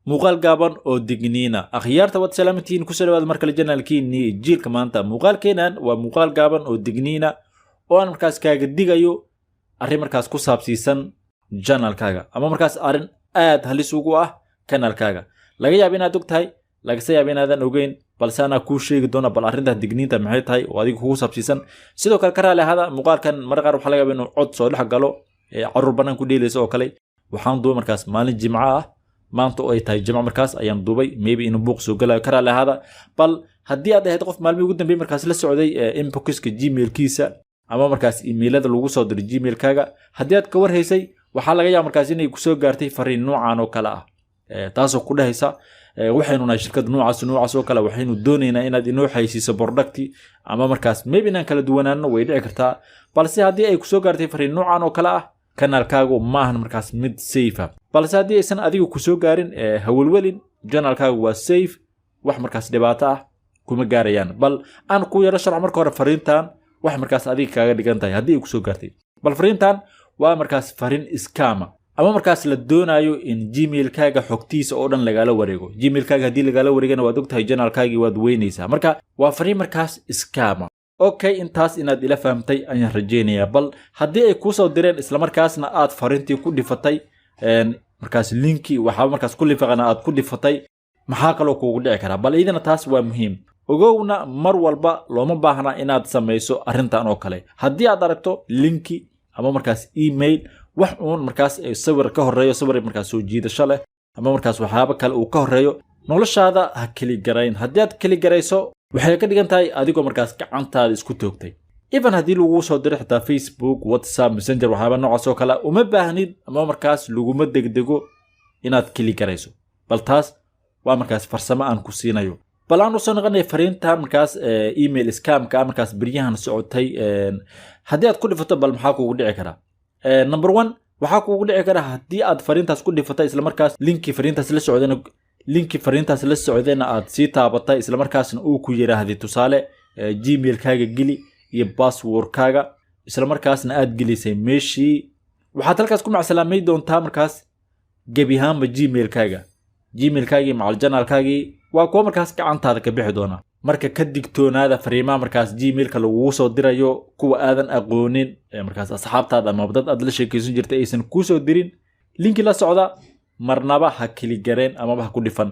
muuqaal gaaban oo digniina akhyaarta wad salaamatiin ku soo dhawaad markale janaalkiinii jiilka maanta muuqaalkeenan waa muuqaal gaaban oo digniina oo aan markaas kaaga digayo arrin markaas ku saabsiisan janaalkaaga ama markaas arrin aad halis ugu ah kanaalkaaga laga yaabo inaad og tahay laga yaabo inaadan ogeyn balse ana ku sheegi doona bal arrinta digniinta maxay tahay oo adigu kugu saabsiisan sidoo kale ka raali ahada muuqaalkan mar qaar waxa laga yaabaa inuu cod soo dhex galo carruur banaan ku dheelayso oo kale waxaan duubay markaas maalin jimco ah maanta oo ay tahay jimco markaas ayaan duubay maybe inuu buuq soo galayo ka raali ahada bal haddii aad ahayd qof maalmihii ugu dambeeyay markaas la socday inboxka gmailkiisa ama markaas emailada lagu soo diray gmailkaaga haddii aad ka warhaysay waxaa laga yaabaa markaas inay ku soo gaartay fariin noocan oo kale ah taasoo ku dhahaysa waxaynu nahay shirkad noocaas oo kale waxaynu doonaynaa inaad inoo xaysiiso product ama markaas maybe inaan kala duwanaano way dhici kartaa balse haddii ay ku soo gaartay fariin noocan oo kale ah kanaalkaagu ma ahan markaas mid safe ah balse haddii aysan adigu ku soo gaarin hawlwelin janaalkaagu waa safe wax markaas dhibaato ah kuma gaarayaan bal aan ku yaro sharx marka hore fariintan wax markaas adiga kaaga dhigan tahay haddii ay ku soo gaartay bal fariintan waa markaas fariin scam ama markaas la doonayo in gmailkaaga xogtiisa oo dhan lagala wareego gmailkaaga haddii lagala wareegana waad ogtahay janaalkaagii waad weynaysaa marka waa fariin markaas scam okay intaas inaad ila fahamtay ayaan rajeynayaa bal haddii ay kuu soo direen isla markaasna aad fariintii ku dhifatay markaas linki waxa markaas ku lifaqana aad ku dhifatay maxaa kaloo kuugu dhici karaa bal idina taas waa muhiim ogowna mar walba looma baahna inaad samayso arrintan oo kale haddii aad aragto linki ama markaas email wax uun markaas sawir ka horeeyo sawir markaas soo jiidasho leh ama markaas waxyaabo kale uu ka horeeyo noloshaada ha kali garayn haddii aad kali garayso waxay ka dhigan tahay adigoo markaas gacantaada isku toogtay even haddii lagu soo diro xitaa Facebook WhatsApp Messenger waxyaaba noocaas oo kale uma baahnid ama markaas laguma degdego inaad kali garayso bal taas waa markaas farsamo aan ku siinayo bal aan soo noqonay fariintan markaas email scam ka markaas bariyahan socotay haddii aad ku dhifato bal maxaa kuugu dhici karaa number 1 waxa kuugu dhici kara haddii aad fariintaas ku dhifatay isla markaas linki fariintaas la socdayna aad sii taabatay isla markaasna uu ku yiraahday tusaale gmailkaaga geli iyo passwordkaaga isla markaasna aad gelisay meeshii waxaad halkaas ku macsalaamay doontaa markaas gebi ahaanba gmailkaagii macal janaalkaagii waa kuwa markaas gacantaada ka bixi doona marka ka digtoonaada fariimaha markaas gmailka lagu soo dirayo kuwa aadan aqoonin markaas asxaabtaada ama dad aad la sheekaysan jirtay aysan ku soo dirin linki la socda marnaba ha kali gareen ama ha ku dhifan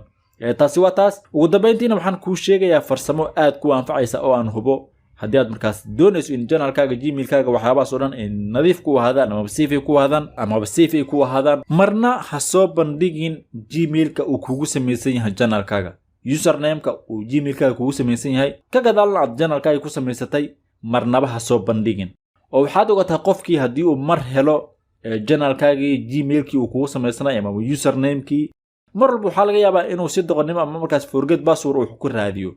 taasi waa taas ugu dambeyntiina waxaan kuu sheegayaa farsamo aad ku anfacaysa oo aan hubo haddii aad markaas doonayso in janaalkaaga gmailkaaga waxyaabahaas oo dhan ay nadiif ku ahaadaan ama safe ay ku ahaadaan marna ha soo bandhigin gmailka uu kugu samaysan yahay janaalkaaga usernameka uu gmailkaaga kugu samaysan yahay ka gadaalna aad janaalkaaga ku samaysatay marnaba ha soo bandhigin oo waxaad ogataa qofkii haddii uu mar helo janaalkaagii gmailkii uu kugu samaysanay ama usernamekii mar walba waxaa laga yaabaa inuu si doqonnimo ama markaas forget password uu ku raadiyo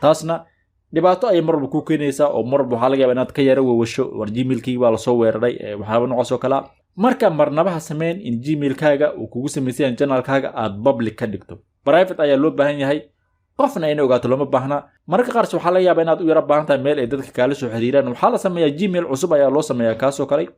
taasna dhibaato ay mar walba ku keenaysaa oo mar walba waxaa laga yaabaa inaad ka yara wawasho war gmailkii waa lasoo weeraray waxyaaba noocaas oo kale marka marnaba ha sameyn in gmailkaaga uu kugu samaysan yahay janaalkaaga aad public ka dhigto private ayaa loo baahan yahay qofna inay ogaato lama baahna marka qaar waxaa laga yaabaa inaad u yara baahan tahay meel ay dadka kaala soo xiriiraan waxaa la sameeyaa gmail cusub ayaa loo sameeyaa kaasoo kale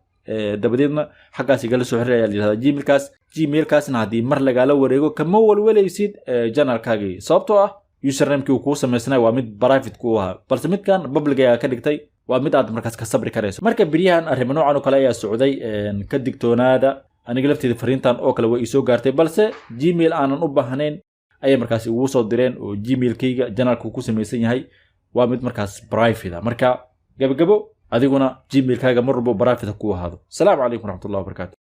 dabadeedna xaggaas igala soo xiriir ayaa la yidhahdaa gmailkaasna haddii mar lagaala wareego kama walwalaysid janaalkaagii sababtoo ah usernamekii uu kuu samaysnay waa mid private ku ahaa balse midkan public ayaa ka dhigtay waa mid aad markaas ka sabri karayso marka beriyahan arrimo noocan oo kale ayaa socday ka digtoonaada aniga lafteeda fariintan oo kale way ii soo gaartay balse gmail aanan u baahnayn ayay markaas ugu soo direen oo gmailkayga janaalku ku samaysan yahay waa mid markaas private marka gabagabo adiguna gmailkaaga mar walba private ku ahaado. Assalamu alaykum warahmatullahi wabarakatuh.